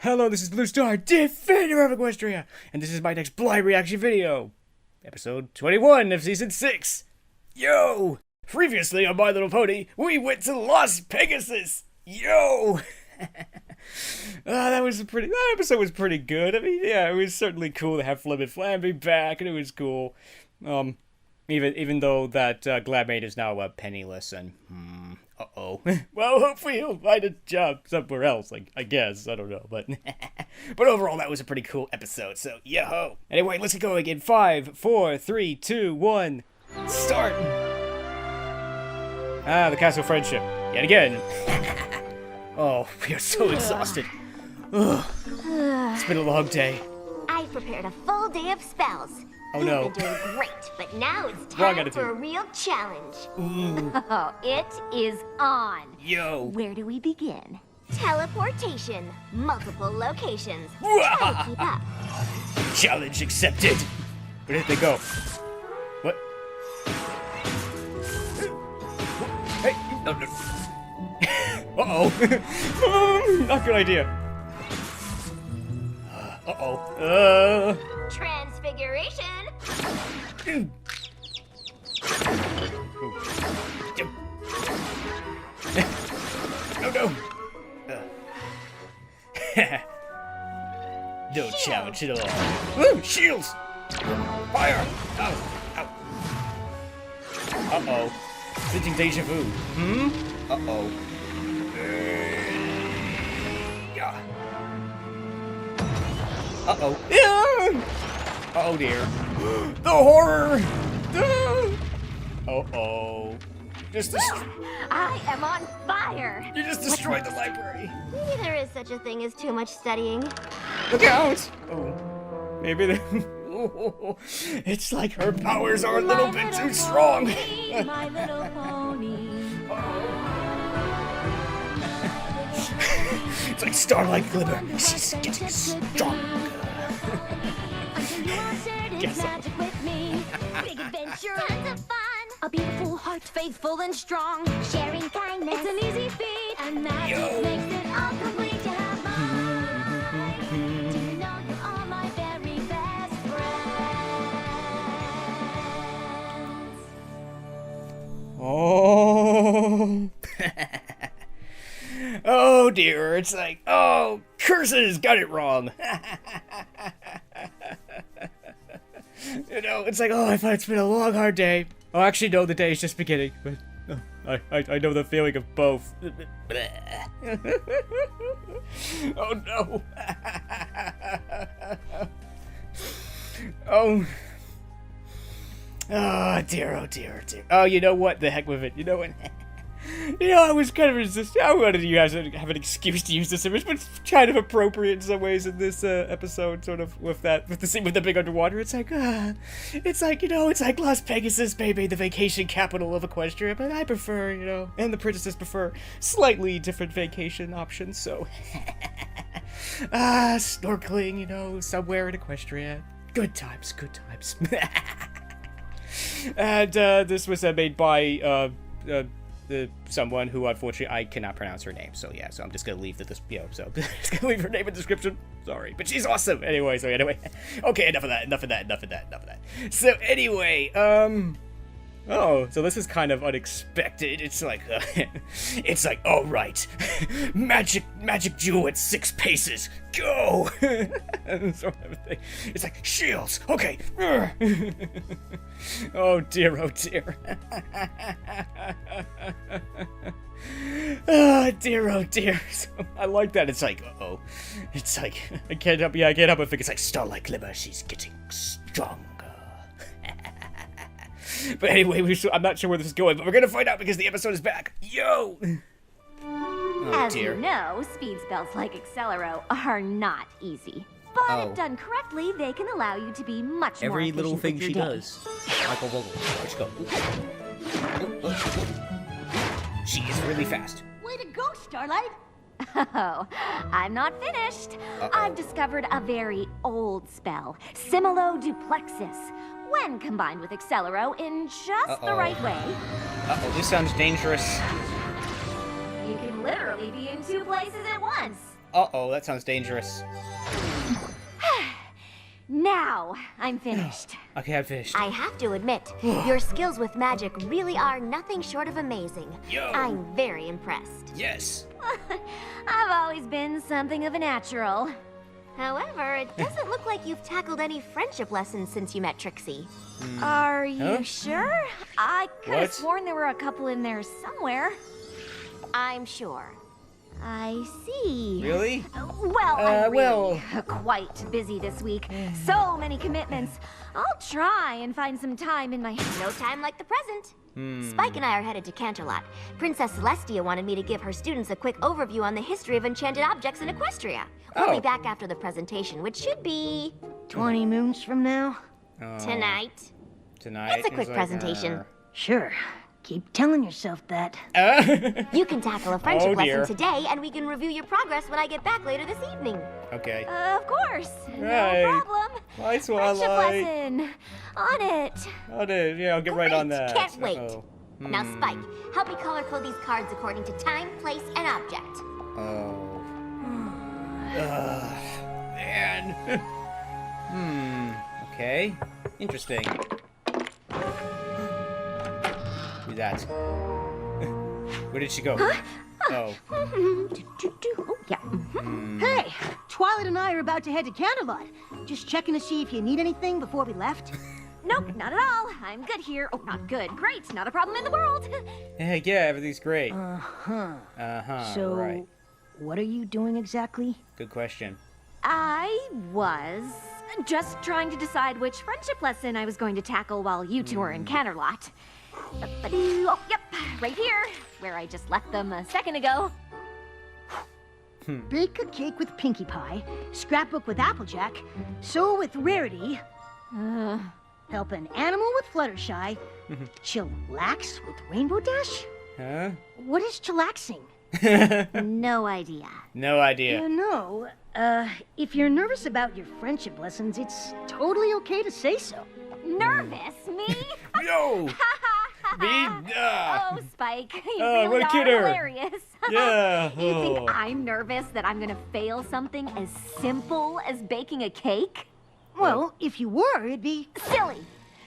Hello, this is Blue Star, Defender of Equestria, and this is my next blind reaction video. Episode 21 of Season 6. Yo! Previously on My Little Pony, we went to Las Pegasus. Yo! That episode was pretty good. I mean, yeah, it was certainly cool to have Flim and Flamby back, and it was cool. Even though that Gladmate is now penniless and well, hopefully he'll find a job somewhere else. I guess I don't know, but but overall that was a pretty cool episode. So yo-ho! Anyway, let's get going in 5, 4, 3, 2, 1, start. The Castle Friendship yet again. Oh, we are so exhausted. Ugh. It's been a long day. I've prepared a full day of spells. Oh no. You've been doing great, but now it's time for a real challenge. Oh, it is on. Yo. Where do we begin? Teleportation. Multiple locations. Try to keep up. Challenge accepted. Where did they go? What? Hey. No. Uh-oh. Not good idea. Uh-oh. Transfiguration. No. No challenge at all. Ooh, shields! Fire! Ow! Uh-oh. Sensing deja vu. Uh-oh. Yeah. Uh-oh. Yeah! Oh dear. The horror! Uh-oh. I am on fire! You just destroyed the library. Maybe there is such a thing as too much studying. Look out! Oh. Maybe it's like her powers are a little bit too strong. My little pony. It's like Starlight Glimmer. She's getting stronger. Guess so. Big adventure, tons of fun. A beautiful heart, faithful and strong. Sharing kindness, it's an easy feat. And magic makes it all complete to have mine. To know you are my very best friends. Oh. Oh dear, it's like, oh, curses, got it wrong. You know, it's like, oh, I thought it's been a long, hard day. Oh, actually, no, the day is just beginning. But I know the feeling of both. Oh no. Oh. Oh dear, oh dear, oh dear. Oh, you know what? The heck with it. You know what? I was kind of resisting. I wanted you guys to have an excuse to use this image, but it's kind of appropriate in some ways in this episode, sort of with the scene with the big underwater. It's like, it's like Las Pegasus, baby, the vacation capital of Equestria. But I prefer, and the princesses prefer slightly different vacation options. So, snorkeling, somewhere in Equestria. Good times, good times. And this was made by someone who unfortunately I cannot pronounce her name, so yeah, so I'm just gonna leave just gonna leave her name in the description. Sorry, but she's awesome. Anyway, okay, enough of that. So anyway, oh, so this is kind of unexpected. It's like, all right, magic jewel at 6 paces, go. Sort of thing. It's like shields. Okay. Oh dear, oh dear. Oh dear, oh dear. So, I like that. It's like, uh-oh. It's like, I can't help but think it's like Starlight Glimmer. She's getting stronger. But anyway, I'm not sure where this is going, but we're gonna find out because the episode is back. Yo! Oh, As dear. you know, speed spells like Exelero are not easy. But if done correctly, they can allow you to be much more Every efficient little thing with your she day. does. Michael Vogel. Let's go. She is really fast. Way to go, Starlight! Oh, I'm not finished. I've discovered a very old spell, Similo-Duplexis. When combined with Exelero in just the right way, This sounds dangerous. you can literally be in 2 places at once. Uh-oh, that sounds dangerous. Now, I'm finished. Okay, I'm finished. I have to admit, your skills with magic really are nothing short of amazing. Yo. I'm very impressed. Yes. I've always been something of a natural. However, it doesn't look like you've tackled any friendship lessons since you met Trixie. Are you Huh? sure? I could have What? sworn there were a couple in there somewhere. I'm sure. I see. Really? Well, I'm really well. quite busy this week. So many commitments. I'll try and find some time in my... No time like the present. Spike and I are headed to Canterlot. Princess Celestia wanted me to give her students a quick overview on the history of enchanted objects in Equestria. We'll Oh. be back after the presentation, which should be 20 moons from now? tonight. Tonight. It's a quick presentation. Sure. Keep telling yourself that. You can tackle a friendship Oh, dear. lesson today, and we can review your progress when I get back later this evening. Okay. Of course. Right. No problem. Bye, Friendship Twilight. lesson. On it. Yeah, I'll get right on Great, that. can't wait. Uh-oh. Now, Spike, help me color code these cards according to time, place, and object. Oh. Man. Okay. Interesting. Do that. Where did she go? Oh. Oh, yeah. Hey, Twilight and I are about to head to Canterlot. Just checking to see if you need anything before we left. Nope, not at all. I'm good here. Oh, not good. Great. Not a problem in the world. Heck yeah, everything's great. So, Right. what are you doing exactly? Good question. I was just trying to decide which friendship lesson I was going to tackle while you two were in Canterlot. Oh, yep, right here, where I just left them a second ago. Bake a cake with Pinkie Pie, scrapbook with Applejack, sew with Rarity, help an animal with Fluttershy, chillax with Rainbow Dash? Huh? What is chillaxing? No idea. No idea. No, if you're nervous about your friendship lessons, it's totally okay to say so. Nervous? Me? Yo! Me? Oh, Spike, you Oh, really what a are kidder. hilarious. Yeah. You Oh. think I'm nervous that I'm gonna fail something as simple as baking a cake? Well, if you were, it'd be... Silly!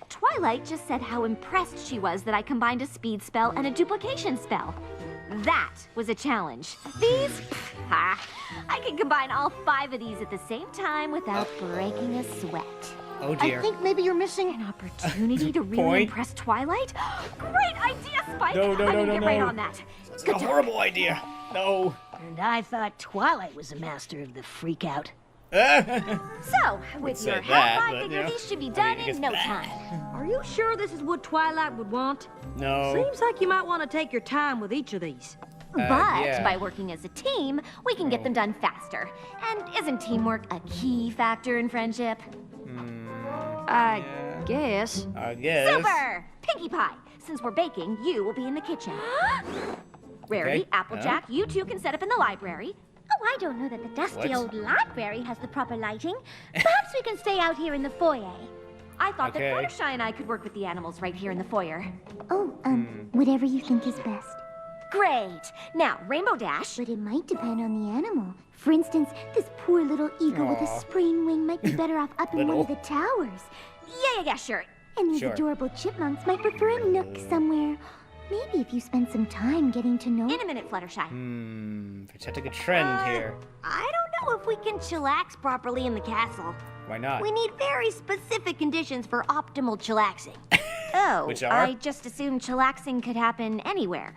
Twilight just said how impressed she was that I combined a speed spell and a duplication spell. That was a challenge. These? I can combine all 5 of these at the same time without breaking a sweat. Oh I dear. think maybe you're missing... An opportunity to really Point. impress Twilight? Great idea, Spike! No, I'm gonna get right no. on that. It's a horrible idea. No. And I thought Twilight was a master of the freak-out. So, with said your help, that, I but, figure yeah. these should be I done mean, I guess in no that. time. Are you sure this is what Twilight would want? No. Seems like you might want to take your time with each of these. But yeah. by working as a team, we can get them done faster. And isn't teamwork a key factor in friendship? I guess. I guess. Super! Pinkie Pie, since we're baking, you will be in the kitchen. Rarity, Okay. Applejack, you two can set up in the library. Oh, I don't know that the dusty What? old library has the proper lighting. Perhaps we can stay out here in the foyer. I thought Okay. that Fluttershy and I could work with the animals right here in the foyer. Oh, whatever you think is best. Great! Now, Rainbow Dash. But it might depend on the animal. For instance, this poor little eagle with a Aw. sprained wing might be better off up in one of Little. the towers. Yeah, sure. And these Sure. adorable chipmunks might prefer a nook somewhere. Maybe if you spend some time getting to know... In a minute, Fluttershy. Detecting a trend here. I don't know if we can chillax properly in the castle. Why not? We need very specific conditions for optimal chillaxing. Oh, Which are? I just assumed chillaxing could happen anywhere.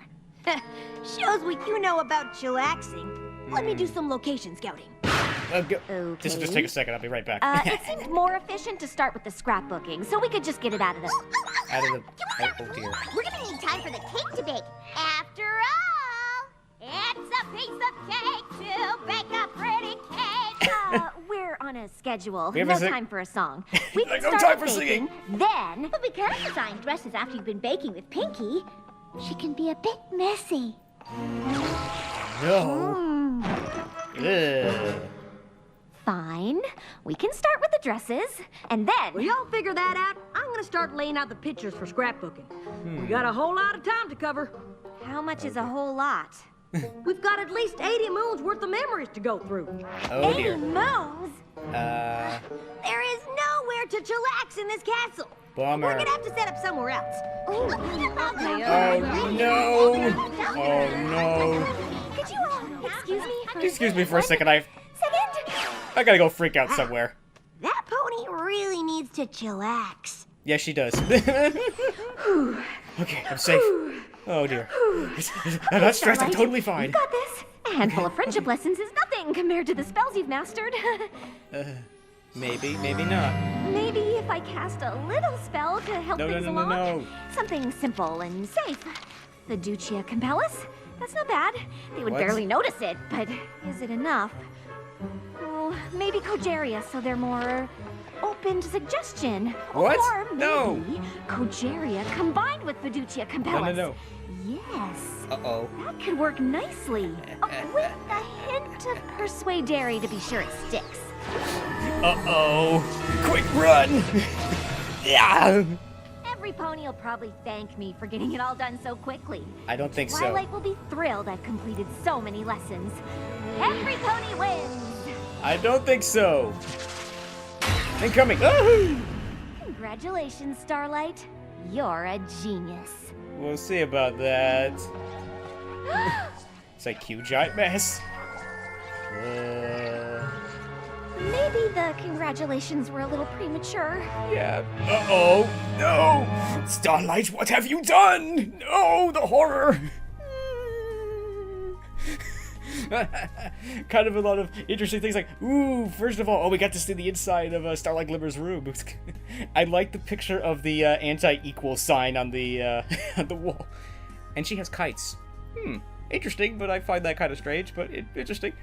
Shows what you know about chillaxing. Let me do some location scouting. This will just take a second. I'll be right back. It seemed more efficient to start with the scrapbooking, so we could just get it out of the... Out of the. Oh dear. We're gonna need time for the cake to bake. After all, it's a piece of cake to bake a pretty cake. We're on a schedule. We have No a sing- time for a song. We can No start time with for baking, singing. then... But we can't design dresses after you've been baking with Pinkie. She can be a bit messy. No. Ugh. Fine. We can start with the dresses, and then... Well, y'all figure that out. I'm gonna start laying out the pictures for scrapbooking. We got a whole lot of time to cover. How much is a whole lot? We've got at least 80 moons worth of memories to go through. Oh 80 dear. moons? There is nowhere to chillax in this castle. Bummer. We're gonna have to set up somewhere else. Oh no! Oh no! Could you, excuse me? Excuse me for a second, I gotta go freak out somewhere. That pony really needs to chillax. Yes, she does. Okay, I'm safe. Oh dear. I'm not stressed, I'm totally fine. You got this. A handful of friendship lessons is nothing compared to the spells you've mastered. Maybe, maybe not. Maybe if I cast a little spell to help things along. No. Something simple and safe. The Ducia Compellus? That's not bad. They would What? barely notice it, but is it enough? Well, maybe Cogeria, so they're more open to suggestion. What? Or maybe No. Cogeria combined with Fiducia Compellus. No. Yes. Uh-oh. That could work nicely. With a hint of Persuaderi to be sure it sticks. Uh-oh. Quick run! Yeah! Every pony will probably thank me for getting it all done so quickly. I don't think so. Twilight will be thrilled I've completed so many lessons. Every pony wins! I don't think so. Incoming! Oh! Congratulations, Starlight. You're a genius. We'll see about that. It's like cute giant mess. Maybe the congratulations were a little premature. Yeah. Uh-oh. No! Starlight, what have you done? No, the horror! Kind of a lot of interesting things like, ooh, first of all, we got to see the inside of Starlight Glimmer's room. I like the picture of the anti-equal sign on the on the wall. And she has kites. Interesting, but I find that kind of strange, but interesting.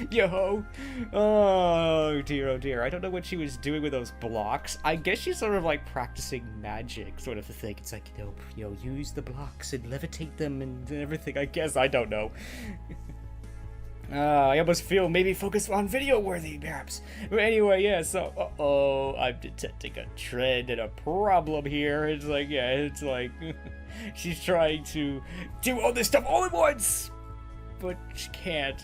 Yo. Oh dear. I don't know what she was doing with those blocks. I guess she's sort of like practicing magic, sort of a thing. It's like, use the blocks and levitate them and everything, I guess. I don't know. I almost feel maybe focus on video worthy, perhaps. But anyway, yeah, so, I'm detecting a trend and a problem here. It's like, she's trying to do all this stuff all at once, but she can't.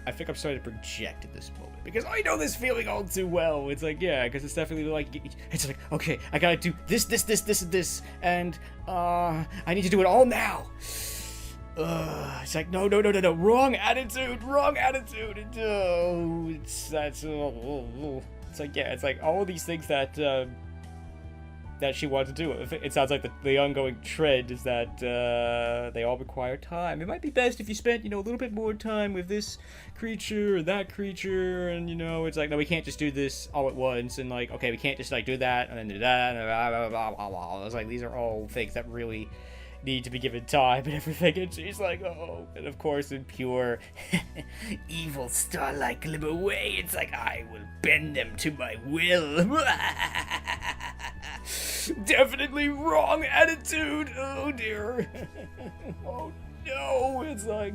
I think I'm starting to project at this moment, because I know this feeling all too well. It's like, yeah, because it's definitely like, it's like, okay, I gotta do this, and this, and, I need to do it all now. It's like, no, wrong attitude, and, it's like, yeah, it's like all these things that she wants to do. It sounds like the ongoing trend is that they all require time. It might be best if you spent, a little bit more time with this creature or that creature, and, it's like, no, we can't just do this all at once, and, like, okay, we can't just, like, do that, and then do that, and blah, blah, blah. It's like, these are all things that really need to be given time and everything, and she's like, oh, and of course in pure evil Starlight Glimmer way, it's like, I will bend them to my will. Definitely wrong attitude. Oh dear. Oh no, it's like,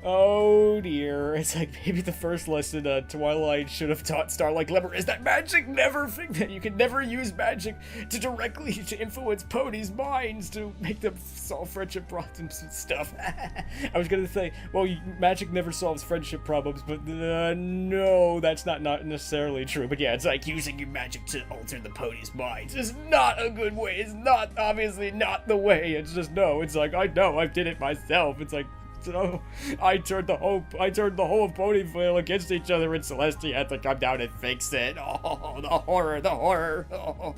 oh dear. It's like, maybe the first lesson Twilight should have taught Starlight Glimmer is that magic never, that you can never use magic to directly influence ponies' minds to make them solve friendship problems and stuff. I was gonna say, well, magic never solves friendship problems, but no, that's not necessarily true. But yeah, it's like using your magic to alter the ponies' minds is not a good way. It's not, obviously not the way. It's just, no, it's like, I know, I did it myself. It's like, so I turned the whole of Ponyville against each other, and Celestia had to come down and fix it. Oh, the horror. Oh,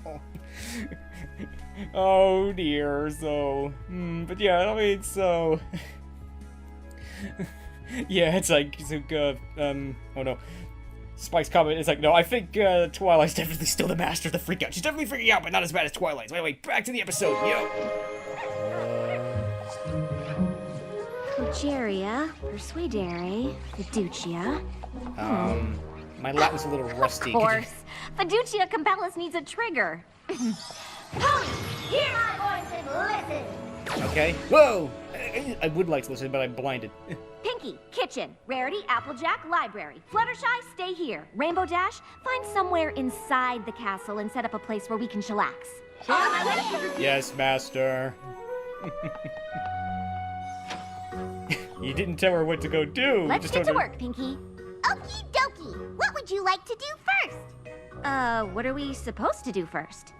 oh dear. So, but yeah, I mean, so yeah, it's like, oh no. Spike's comment is like, no, I think Twilight's definitely still the master of the freak out. She's definitely freaking out, but not as bad as Twilight. So anyway, back to the episode, Cogeria, Persuadere, Fiducia. My Latin's a little rusty. Of course. Fiducia Compellus needs a trigger. Pony, hear my voice and listen. Okay. Whoa! I would like to listen, but I'm blinded. Pinky, kitchen. Rarity, Applejack, library. Fluttershy, stay here. Rainbow Dash, find somewhere inside the castle and set up a place where we can chillax. Yes, master. You didn't tell her what to go do. Let's just get to told her- work, Pinky. Okie dokie. What would you like to do first? What are we supposed to do first?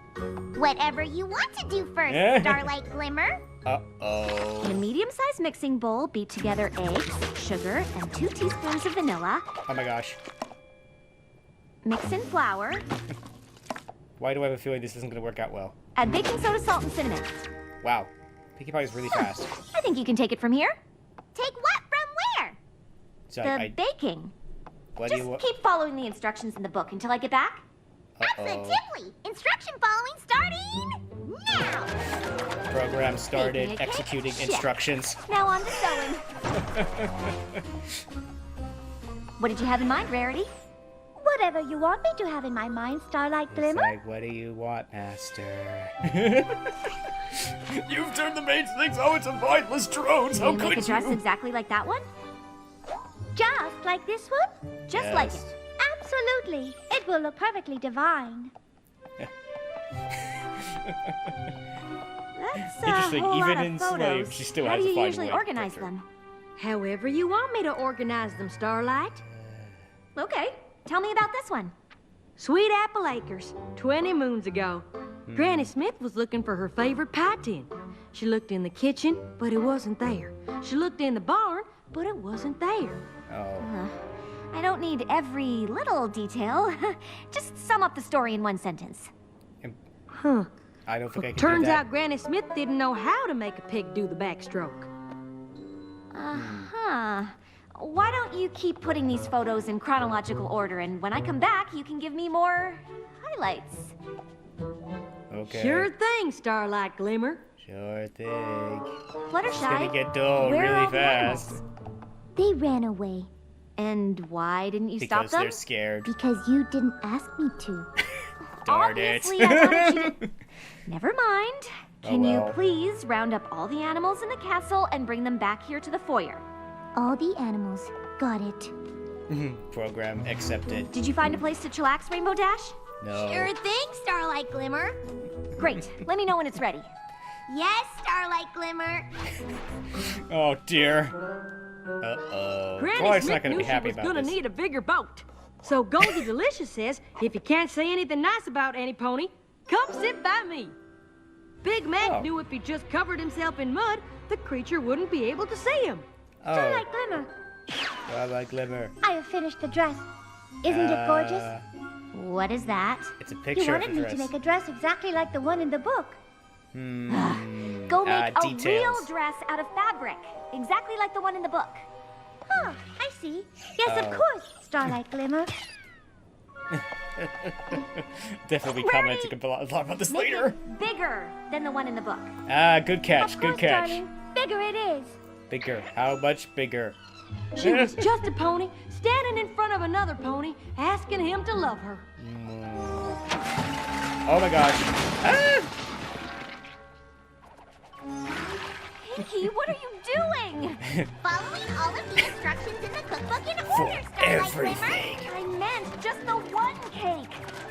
Whatever you want to do first, Eh? Starlight Glimmer. Uh-oh. In a medium-sized mixing bowl, beat together eggs, sugar, and 2 teaspoons of vanilla. Oh my gosh. Mix in flour. Why do I have a feeling this isn't going to work out well? Add baking soda, salt, and cinnamon. Wow. Pinkie Pie is really fast. I think you can take it from here. Take what from where? So The baking. what do Just you keep following the instructions in the book until I get back. Positively. Instruction following starting now. Program started. Baking a cake? Executing Check. instructions. Now on to sewing. What did you have in mind, Rarity? Whatever you want me to have in my mind, Starlight It's Glimmer. like, what do you want, Master? You've turned the main things out into mindless drones. Can you make a dress exactly like that one? Just like this one? Just like Yes. it. Absolutely. It will look perfectly divine. That's Interesting, a whole even lot of enslaved, photos. she still How has do to you find a usually way to organize put her. them? However you want me to organize them, Starlight. Okay, tell me about this one. Sweet Apple Acres, 20 moons ago. Granny Smith was looking for her favorite pie tin. She looked in the kitchen, but it wasn't there. She looked in the barn, but it wasn't there. Oh. I don't need every little detail. Just sum up the story in one sentence. Huh. I don't think I can Turns do that. out Granny Smith didn't know how to make a pig do the backstroke. Uh-huh. Why don't you keep putting these photos in chronological order, and when I come back, you can give me more highlights. Okay. Sure thing, Starlight Glimmer. Sure thing. Fluttershy, It's gonna get dull where are really all the fast. animals? They ran away And why didn't you stop Because them? they're scared. because you didn't ask me to. Darn Obviously, it. I wanted you to... Never mind. Can Oh, you well. please round up all the animals in the castle and bring them back here to the foyer? All the animals. Got it. Program accepted. Did you find a place to chillax, Rainbow Dash? No. Sure thing, Starlight Glimmer. Great. Let me know when it's ready. Yes, Starlight Glimmer. Oh dear. Uh-oh. Granny Floyd's Smith not gonna knew be happy she was about gonna this. need a bigger boat. So Goldie Delicious says, if you can't say anything nice about Annie Pony, come sit by me. Big Mac Oh. knew if he just covered himself in mud, the creature wouldn't be able to see him. Oh, Starlight Glimmer, Starlight Glimmer. I have finished the dress. Isn't it gorgeous? What is that? It's a You picture wanted of a me dress. to make a dress exactly like the one in the book. Go make a details. real dress out of fabric, exactly like the one in the book. Huh, I see. Yes, of Oh. course, Starlight Glimmer. Definitely be commenting a lot about this Make later. it bigger than the one in the book. Ah, good catch, Of good course, catch. darling. Bigger it is. Bigger. How much bigger? She was just a pony, standing in front of another pony, asking him to love her. Oh my gosh. Ah! Pinky, what are you doing? Following all of the instructions in the cookbook in For order, Starlight everything. I meant just the one cake.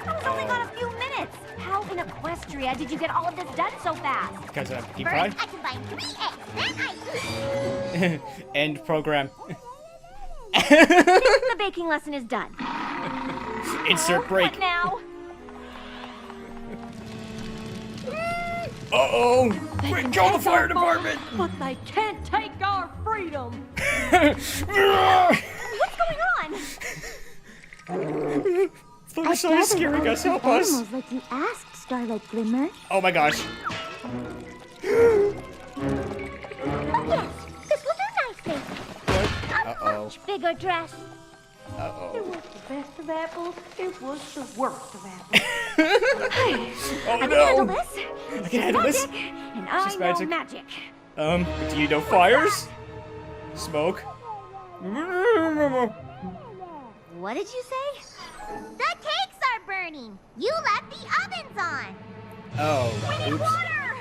I was only gone a few minutes. How in Equestria did you get all of this done so fast? Because I'm Pinkie Glimmer. Pie. First, I combine 3 eggs. Then I... End program. The baking lesson is done. Insert break. What now? Uh-oh. Quick, call the fire department. But they can't take our freedom. What's going on? Fluttershy is scaring us. Help us. Animals like you asked, Starlight Glimmer. Oh my gosh. Oh, yes, this will do nicely. A Uh-oh. much bigger dress. It Uh-oh. was the best of apples, it was the worst of apples. Oh I can handle no. this. I can handle this. Magic, and I She's know magic. magic. Do you know fires? Smoke? What did you say? The cakes are burning. You left the ovens on. Oh, oops. Water.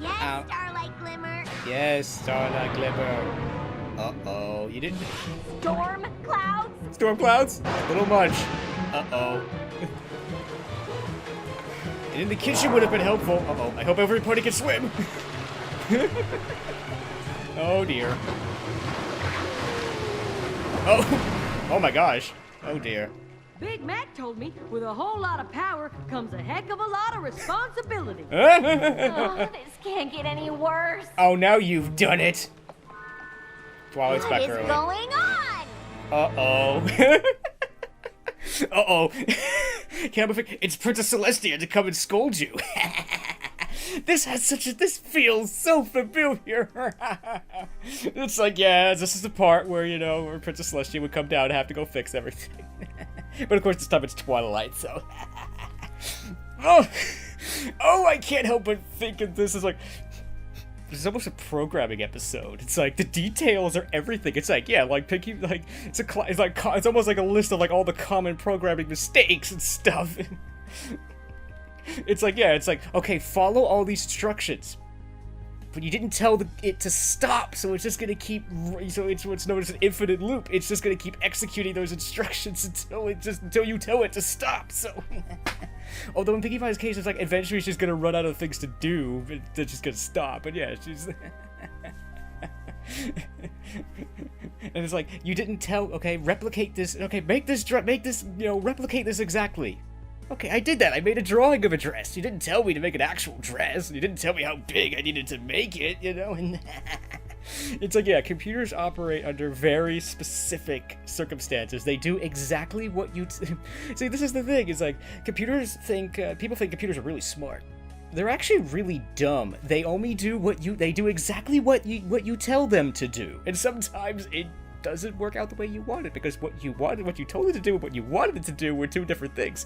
Yes, Ow. Starlight Glimmer. Yes, Starlight Glimmer. Uh-oh. You didn't... Storm clouds. Storm clouds? A little much. Uh-oh. And in the kitchen would have been helpful. Uh-oh. I hope everybody can swim. Oh dear. Oh, oh my gosh. Oh dear. Big Mac told me with a whole lot of power comes a heck of a lot of responsibility. Oh, this can't get any worse. Oh, now you've done it. Twilight's What back is early. going on? Uh-oh. Uh-oh. Can't believe it's Princess Celestia to come and scold you. This feels so familiar. It's like, yeah, this is the part where, you know, where Princess Celestia would come down and have to go fix everything. But of course this time it's Twilight, so. Oh, I can't help but think of this as like, it's almost a programming episode. It's like the details are everything. It's like, yeah, like picking, like it's almost like a list of like all the common programming mistakes and stuff. It's like, yeah, it's like, okay, follow all these instructions, but you didn't tell it to stop, so it's just gonna keep. So it's what's known as an infinite loop. It's just gonna keep executing those instructions until you tell it to stop. So. Although in Pinkie Pie's case, it's like eventually she's gonna run out of things to do, but then she's gonna stop. But yeah, she's. And it's like, you didn't tell. Okay, replicate this. Okay, make this. You know, replicate this exactly. Okay, I did that. I made a drawing of a dress. You didn't tell me to make an actual dress. You didn't tell me how big I needed to make it. You know, and. It's like, yeah, computers operate under very specific circumstances. They do exactly what you... See, this is the thing. It's like, computers think... people think computers are really smart. They're actually really dumb. They only do They do exactly what you tell them to do. And sometimes it doesn't work out the way you want it, because what you told it to do and what you wanted it to do were two different things.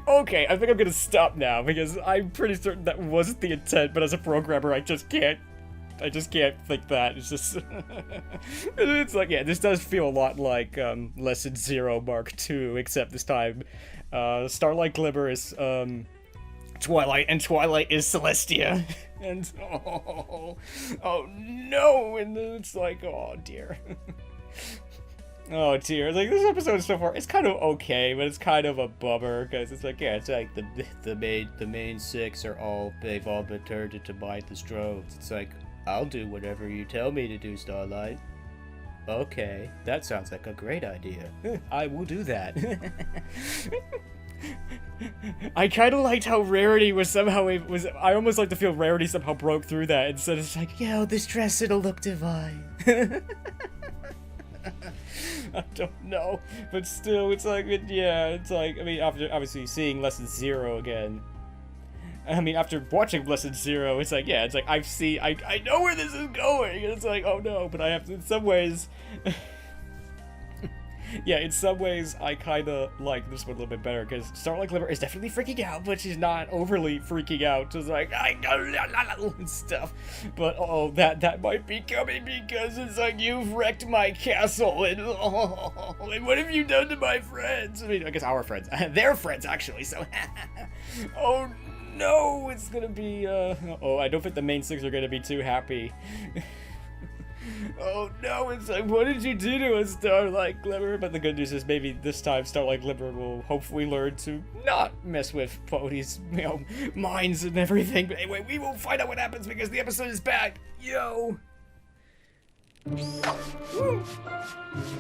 Okay, I think I'm gonna stop now, because I'm pretty certain that wasn't the intent, but as a programmer, I just can't think that. It's just... It's like, yeah, this does feel a lot like Lesson 0 Mark II, except this time Starlight Glimmer is Twilight, and Twilight is Celestia. And oh no, and then it's like, oh dear. Oh dear, like this episode so far, it's kind of okay, but it's kind of a bummer, because it's like, yeah, it's like the main six they've all been turned into mindless drones. It's like, I'll do whatever you tell me to do, Starlight. Okay, that sounds like a great idea. I will do that. I kind of liked how Rarity was somehow... I almost like to feel Rarity somehow broke through that. Instead it's like, yo, this dress, it'll look divine. I don't know. But still, it's like, yeah, it's like... I mean, after obviously seeing Lesson 0 again... I mean, after watching Lesson 0, it's like, yeah, it's like, I know where this is going, and it's like, oh no, but I have to, in some ways, yeah, in some ways, I kinda like this one a little bit better, because Starlight Glimmer is definitely freaking out, but she's not overly freaking out, just like, I know, and stuff, but that might be coming, because it's like, you've wrecked my castle, and and what have you done to my friends? I mean, I guess our friends, their friends, actually, so, oh no, it's gonna be, I don't think the main six are gonna be too happy. Oh no, it's like, what did you do to us, Starlight Glimmer? But the good news is maybe this time Starlight Glimmer will hopefully learn to not mess with Pony's, you know, minds and everything. But anyway, we will find out what happens because the episode is back. Yo!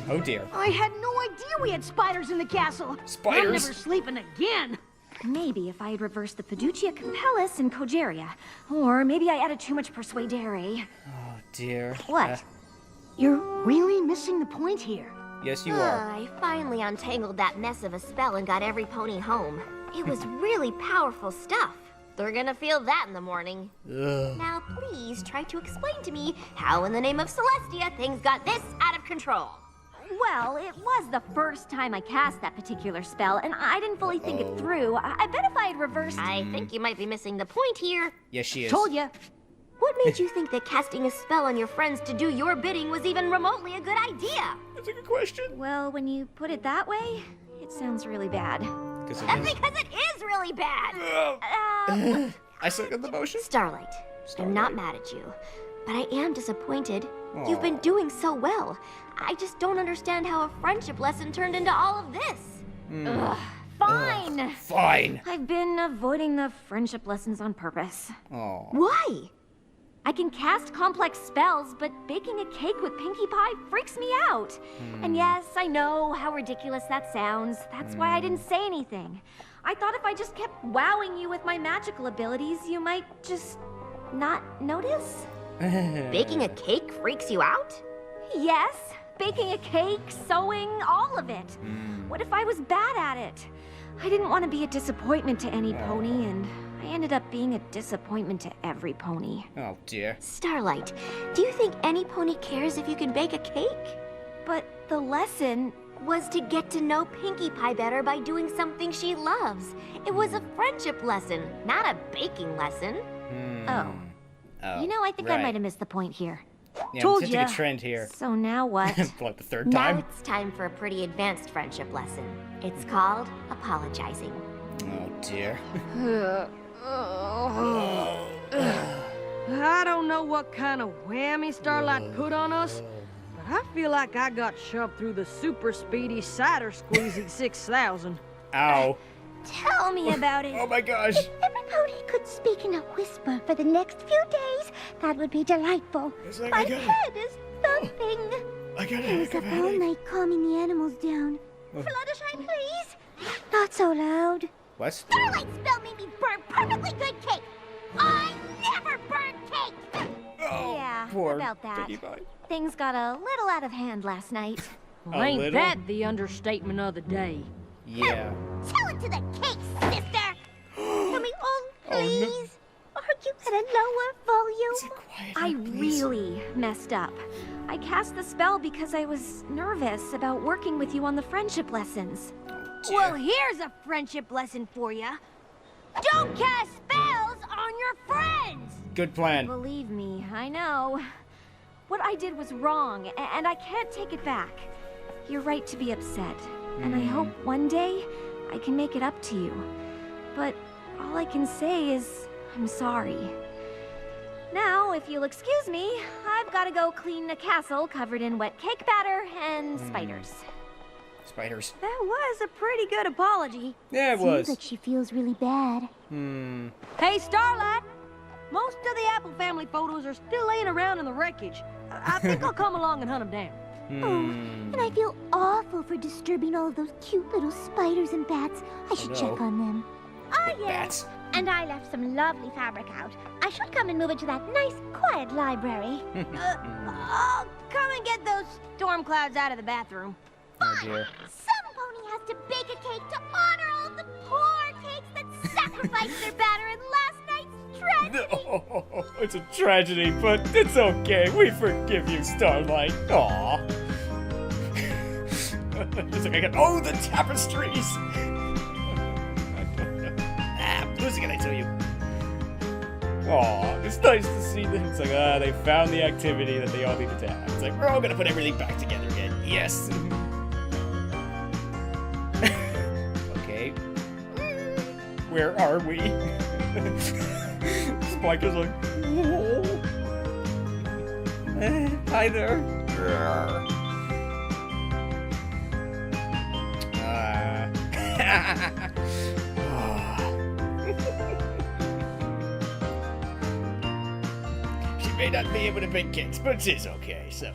Oh dear. I had no idea we had spiders in the castle. Spiders? I'm never sleeping again. Maybe if I had reversed the Fiducia Compellis and Cogeria. Or maybe I added too much Persuadere. Oh dear. What? You're really missing the point here. Yes, you are. I finally untangled that mess of a spell and got every pony home. It was really powerful stuff. They're gonna feel that in the morning. Ugh. Now please try to explain to me how in the name of Celestia things got this out of control. Well, it was the first time I cast that particular spell, and I didn't fully think it through. I bet if I had reversed... I think you might be missing the point here. Yes, she is. Told ya. What made you think that casting a spell on your friends to do your bidding was even remotely a good idea? That's a good question. Well, when you put it that way, it sounds really bad. Because it is really bad! I second the motion. Starlight, I'm not mad at you, but I am disappointed. Aww. You've been doing so well. I just don't understand how a friendship lesson turned into all of this. Ugh, fine. Ugh, fine. I've been avoiding the friendship lessons on purpose. Aww. Why? I can cast complex spells, but baking a cake with Pinkie Pie freaks me out. And yes, I know how ridiculous that sounds. That's why I didn't say anything. I thought if I just kept wowing you with my magical abilities, you might just not notice. Baking a cake freaks you out? Yes, baking a cake, sewing, all of it. What if I was bad at it? I didn't want to be a disappointment to any pony, and I ended up being a disappointment to every pony. Oh dear. Starlight, do you think any pony cares if you can bake a cake? But the lesson Was to get to know Pinkie Pie better by doing something she loves. It was a friendship lesson, not a baking lesson. Oh. Oh, You know, I think I right. might have missed the point here. Yeah, Told I'm sensing ya. a trend here. So now what? For like the third Now time. it's time for a pretty advanced friendship lesson. It's called apologizing. Oh dear. I don't know what kind of whammy Starlight put on us, but I feel like I got shoved through the super speedy cider squeezy 6000. Ow. Tell me about it. Oh my gosh. Every pony could speak in a whisper for the next few days. That would be delightful. It's like My I got it. head is thumping. I got I was it. up all night calming the animals down. Fluttershy, please. Not so loud. What? Starlight spell made me burn perfectly good cake. I never burn cake. Oh, Yeah, poor about that. Pinkie Pie. Things got a little out of hand last night. Well, A ain't little? that the understatement of the day? Yeah. Tell it to the cake, sister. Coming on, Oh, no. please. Argue at a lower volume. Is it quiet? I please? really messed up. I cast the spell because I was nervous about working with you on the friendship lessons. Well, here's a friendship lesson for you. Don't cast spells on your friends! Good plan. Believe me, I know. What I did was wrong, and I can't take it back. You're right to be upset, and I hope one day I can make it up to you. But all I can say is I'm sorry. Now, if you'll excuse me, I've got to go clean a castle covered in wet cake batter and spiders. Spiders. That was a pretty good apology. Yeah, it Seems was. like she feels really bad. Hey, Starlight! Most of the Apple family photos are still laying around in the wreckage. I think I'll come along and hunt them down. And I feel awful for disturbing all of those cute little spiders and bats. I should check on them. Oh, yeah. Bats. And I left some lovely fabric out. I should come and move it to that nice, quiet library. I'll come and get those storm clouds out of the bathroom. Oh dear. Some pony has to bake a cake to honor all the poor cakes that sacrificed their batter in last night's tragedy. No, it's a tragedy, but it's okay. We forgive you, Starlight. Aw. It's like I got. Oh, the tapestries. Blue's gonna tell you. Aw, it's nice to see them. It's like, they found the activity that they all needed to have. It's like, we're all gonna put everything back together again. Yes. Okay. Where are we? Spike is like, whoa. Hi there. She may not be able to bake cakes, but she's okay, so.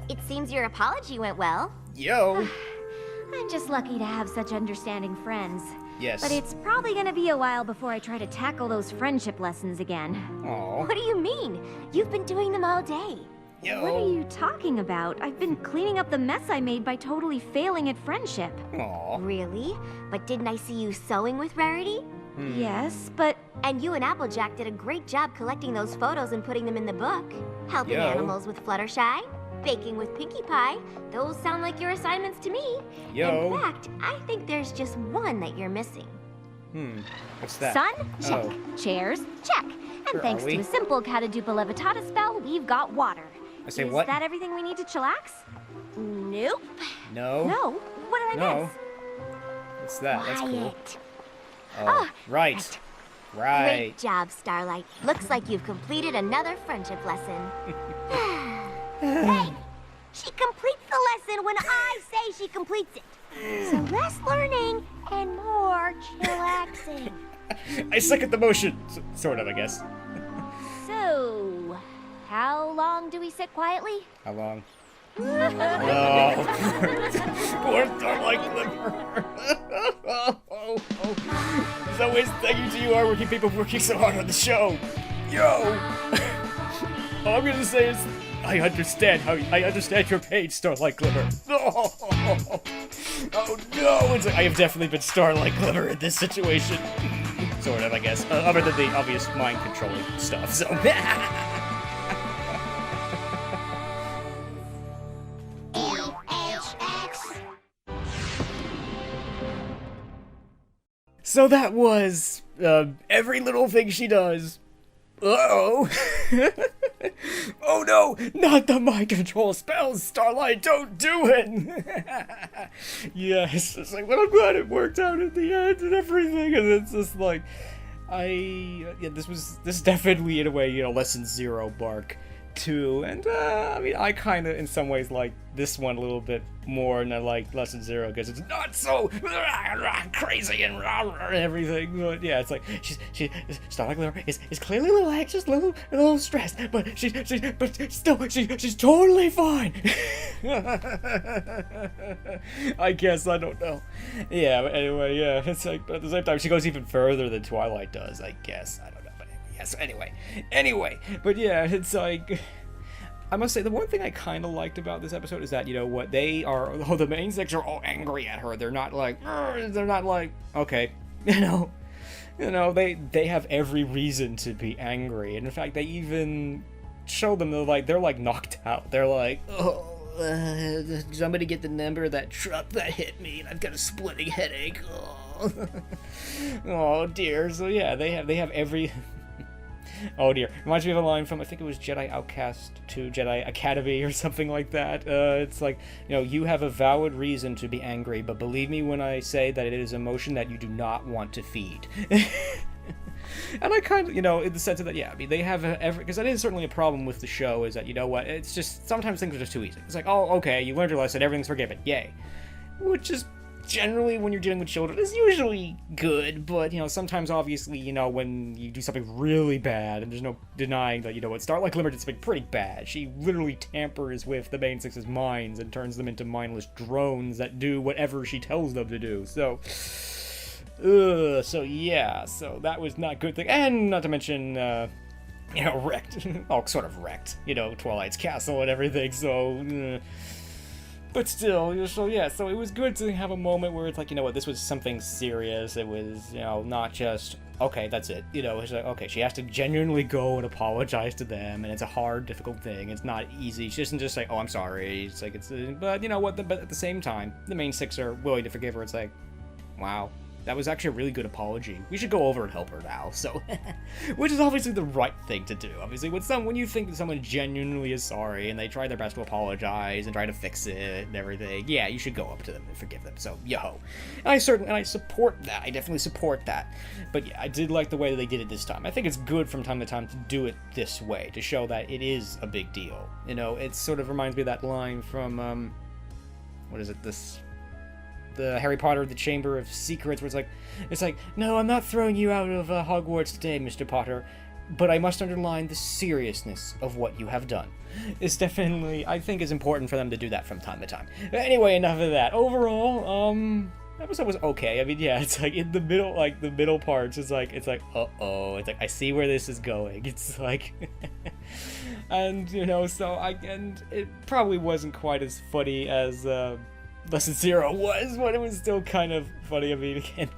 It seems your apology went well. Yo. I'm just lucky to have such understanding friends. Yes. But it's probably gonna be a while before I try to tackle those friendship lessons again. Aw. What do you mean? You've been doing them all day. Yo. What are you talking about? I've been cleaning up the mess I made by totally failing at friendship. Aw. Really? But didn't I see you sewing with Rarity? Yes, but And you and Applejack did a great job collecting those photos and putting them in the book. Helping Yo. animals with Fluttershy, baking with Pinkie Pie. Those sound like your assignments to me. Yo. In fact, I think there's just one that you're missing. What's that? sun, check. Oh. Chairs, check. And Where thanks are we? to a simple Catadupa Levitata spell, we've got water. I say Is what? that everything we need to chillax? Nope. No. No. What did I No. miss? What's that? That's cool. Quiet. Oh, right. Right. Great job, Starlight. Looks like you've completed another friendship lesson. Hey! She completes the lesson when I say she completes it. So less learning and more chillaxing. I second the motion. Sort of, I guess. So, How long do we sit quietly? How long? Oh, poor Starlight Glimmer. As always, thank you to you hardworking people working so hard on the show. Yo! All I'm gonna say is, I understand your pain, Starlight Glimmer. Oh no! It's like, I have definitely been Starlight Glimmer in this situation. Sort of, I guess. Other than the obvious mind controlling stuff, so. So that was every little thing she does. Uh-oh. Oh no, not the mind control spells, Starlight, don't do it. Yes, it's like, but I'm glad it worked out in the end and everything, and it's just like, this definitely in a way, you know, lesson 0 bark too, and I mean, I kind of in some ways like this one a little bit more than I like lesson 0 because it's not so crazy and everything. But yeah, it's like Starlight Glimmer is clearly a little anxious, a little stressed, but she's totally fine. I guess, I don't know. Yeah, but anyway, yeah, it's like, but at the same time she goes even further than Twilight does, I guess. I don't know. Yeah, so anyway, but yeah, it's like, I must say, the one thing I kind of liked about this episode is that, you know, what they are, the main 6 are all angry at her. They're not like, okay, you know, they have every reason to be angry. And in fact, they even show them, they're like knocked out. They're like, somebody get the number of that truck that hit me, and I've got a splitting headache. Oh dear. So yeah, they have every. Oh dear. Reminds me of a line from, I think it was Jedi Outcast to Jedi Academy or something like that. It's like, you know, you have a valid reason to be angry, but believe me when I say that it is emotion that you do not want to feed. And I kind of, you know, in the sense of that, yeah, I mean, they have because that is certainly a problem with the show, is that, you know what, it's just, sometimes things are just too easy. It's like, oh, okay, you learned your lesson, everything's forgiven, yay. Which is generally, when you're dealing with children, is usually good, but, you know, sometimes, obviously, you know, when you do something really bad, and there's no denying that, you know what, Starlight Glimmer did something pretty bad. She literally tampers with the main 6's minds and turns them into mindless drones that do whatever she tells them to do, so yeah, so that was not a good thing, and not to mention, you know, wrecked, oh, sort of wrecked, you know, Twilight's castle and everything, so, but still, so yeah, so it was good to have a moment where it's like, you know what, this was something serious. It was, you know, not just, okay, that's it. You know, it's like, okay, she has to genuinely go and apologize to them, and it's a hard, difficult thing. It's not easy. She doesn't just say, oh, I'm sorry. It's like, but you know what, but at the same time, the main 6 are willing to forgive her. It's like, wow. That was actually a really good apology. We should go over and help her now, so... Which is obviously the right thing to do. Obviously, when you think that someone genuinely is sorry, and they try their best to apologize, and try to fix it, and everything, yeah, you should go up to them and forgive them, so, yo. And I support that. I definitely support that. But yeah, I did like the way that they did it this time. I think it's good from time to time to do it this way, to show that it is a big deal. You know, it sort of reminds me of that line from, what is it, the Harry Potter, the Chamber of Secrets, where it's like, no, I'm not throwing you out of Hogwarts today, Mr. Potter, but I must underline the seriousness of what you have done. It's definitely, I think, is important for them to do that from time to time. Anyway, enough of that. Overall, episode was okay. I mean, yeah, it's like in the middle parts, it's like, uh-oh, it's like, I see where this is going. It's like, and, you know, and it probably wasn't quite as funny as, Lesson 0 was, but it was still kind of funny. I mean, again,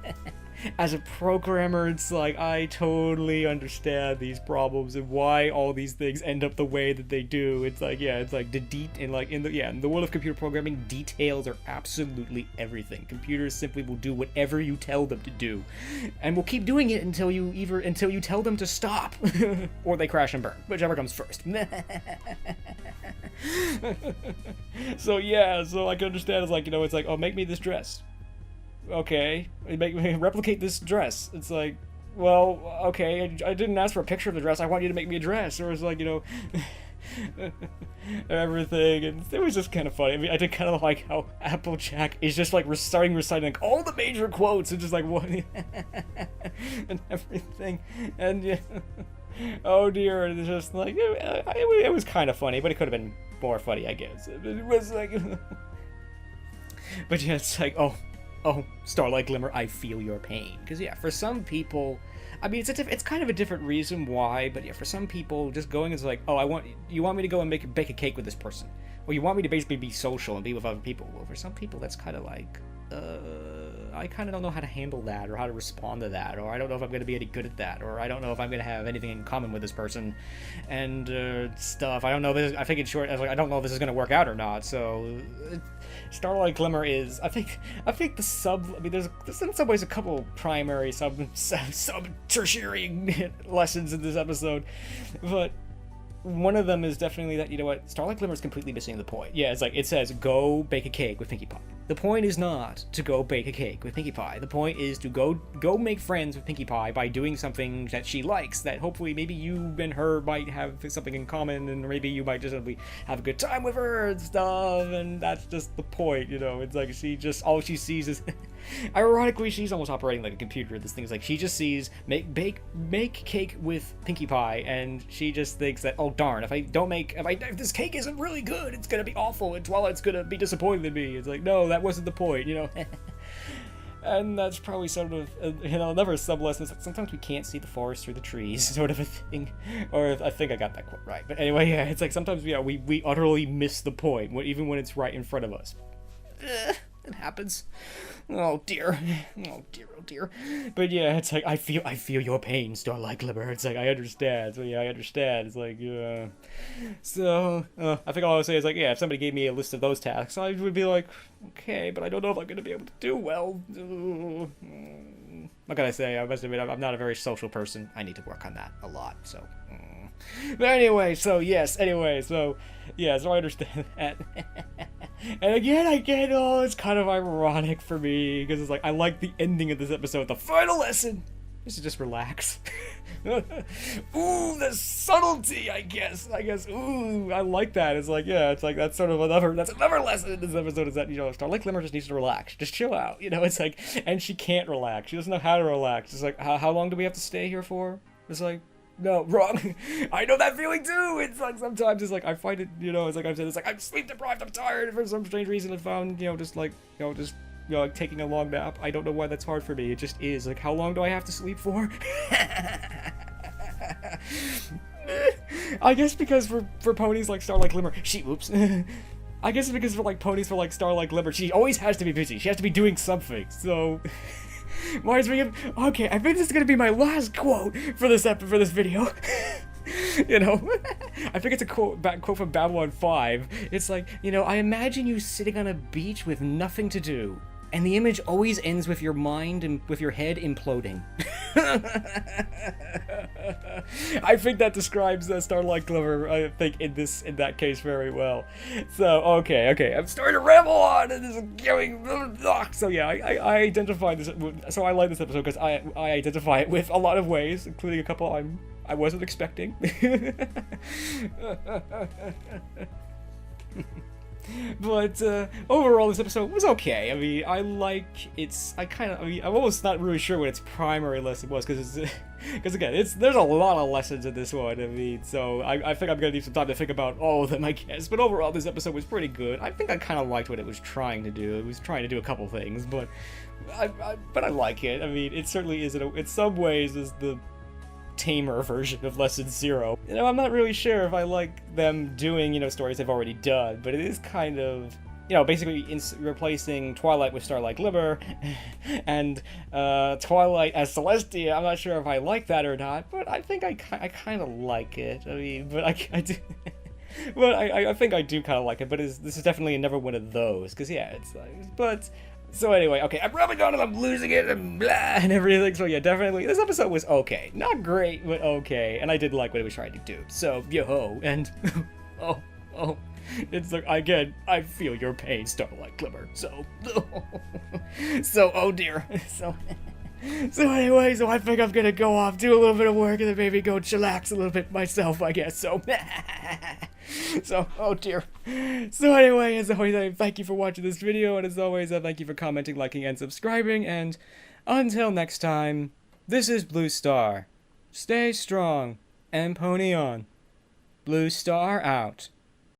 as a programmer, it's like, I totally understand these problems and why all these things end up the way that they do. It's like, yeah, it's like in the world of computer programming, details are absolutely everything. Computers simply will do whatever you tell them to do, and will keep doing it until you tell them to stop, or they crash and burn, whichever comes first. So yeah, so I can understand. It's like, you know, it's like, oh, make me this dress. Okay, make me replicate this dress. It's like, well, okay, I didn't ask for a picture of the dress. I want you to make me a dress. Or it's like, you know, everything, and it was just kind of funny. I mean, I did kind of like how Applejack is just like reciting like all the major quotes and just like what and everything, and yeah. Oh dear, it's just like, it was kind of funny, but it could have been more funny, I guess. It was like, but yeah, it's like, oh, Starlight Glimmer, I feel your pain. Because yeah, for some people, I mean, it's kind of a different reason why, but yeah, for some people, just going is like, oh, you want me to go and bake a cake with this person, or you want me to basically be social and be with other people. Well, for some people, that's kind of like, I kind of don't know how to handle that, or how to respond to that, or I don't know if I'm going to be any good at that, or I don't know if I'm going to have anything in common with this person, and stuff. I don't know. I think in short, I don't know if this is going to work out or not. So, Starlight Glimmer is, I think the sub. I mean, there's in some ways a couple primary sub tertiary lessons in this episode, but one of them is definitely that, you know what, Starlight Glimmer is completely missing the point. Yeah, it's like, it says, go bake a cake with Pinkie Pie. The point is not to go bake a cake with Pinkie Pie. The point is to go make friends with Pinkie Pie by doing something that she likes, that hopefully maybe you and her might have something in common, and maybe you might just simply have a good time with her and stuff, and that's just the point, you know. It's like, all she sees is... Ironically, she's almost operating like a computer. This thing's like, she just sees make cake with Pinkie Pie, and she just thinks that, oh darn, if this cake isn't really good, it's gonna be awful, and Twilight's gonna be disappointed in me. It's like, no, that wasn't the point, you know. And that's probably sort of, another sub-lesson. Sometimes we can't see the forest through the trees, sort of a thing. Or I think I got that quote right. But anyway, yeah, it's like sometimes we utterly miss the point, even when it's right in front of us. It happens. Oh dear. Oh dear, oh dear. But yeah, it's like, I feel your pain, Starlight Glimmer. It's like, I understand. So yeah, I understand. It's like, yeah. So, I think all I would say is like, yeah, if somebody gave me a list of those tasks, I would be like, okay, but I don't know if I'm going to be able to do well. What can I say? I must admit, I'm not a very social person. I need to work on that a lot, so... But anyway, so I understand that. And again, it's kind of ironic for me, because it's like, I like the ending of this episode. The final lesson is to just relax. Ooh, the subtlety, I guess, ooh, I like that. It's like, yeah, it's like, that's another lesson in this episode, is that, you know, Starlight Glimmer just needs to relax, just chill out, you know. It's like, and she can't relax, she doesn't know how to relax. It's like, how long do we have to stay here for? It's like, no, wrong. I know that feeling too. It's like, sometimes it's like, I find it, you know, it's like I've said, it's like, I'm sleep deprived, I'm tired, for some strange reason I found, you know, like taking a long nap. I don't know why that's hard for me. It just is. Like, how long do I have to sleep for? I guess because for ponies like Starlight Glimmer, I guess because for like ponies for like Starlight Glimmer, she always has to be busy. She has to be doing something. So, reminds me of, okay, I think this is gonna be my last quote for this video. You know, I think it's a quote from Babylon 5. It's like, you know, I imagine you sitting on a beach with nothing to do, and the image always ends with your mind and with your head imploding. I think that describes Starlight Glimmer, I think, in that case very well. So, okay, I'm starting to ramble on, and this is going, so yeah, I identify this, so I like this episode because I identify it with a lot of ways, including a couple I wasn't expecting. But overall, this episode was okay. I mean, I'm almost not really sure what its primary lesson was, because again, there's a lot of lessons in this one. I mean, so I think I'm gonna need some time to think about all of them, I guess. But overall, this episode was pretty good. I think I kind of liked what it was trying to do. It was trying to do a couple things, but I like it. I mean, it certainly is, in some ways, is the tamer version of Lesson 0. You know, I'm not really sure if I like them doing, you know, stories they've already done, but it is kind of, you know, basically replacing Twilight with Starlight Glimmer, and Twilight as Celestia. I'm not sure if I like that or not, but I think I kind of like it. I mean, but I do... But I think I do kind of like it, but this is definitely another one of those, because, yeah, it's like, but... So anyway, okay, I'm rubbing on it, I'm losing it, and blah, and everything, so yeah, definitely, this episode was okay. Not great, but okay, and I did like what it was trying to do, so, yo-ho, and, oh, it's like, again, I feel your pain, Starlight Glimmer, so, oh dear, so anyway, so I think I'm gonna go off, do a little bit of work, and then maybe go chillax a little bit myself, I guess, so, so, oh dear. So anyway, as always, thank you for watching this video, and as always, thank you for commenting, liking, and subscribing, and until next time, this is Blue Star. Stay strong, and pony on. Blue Star out.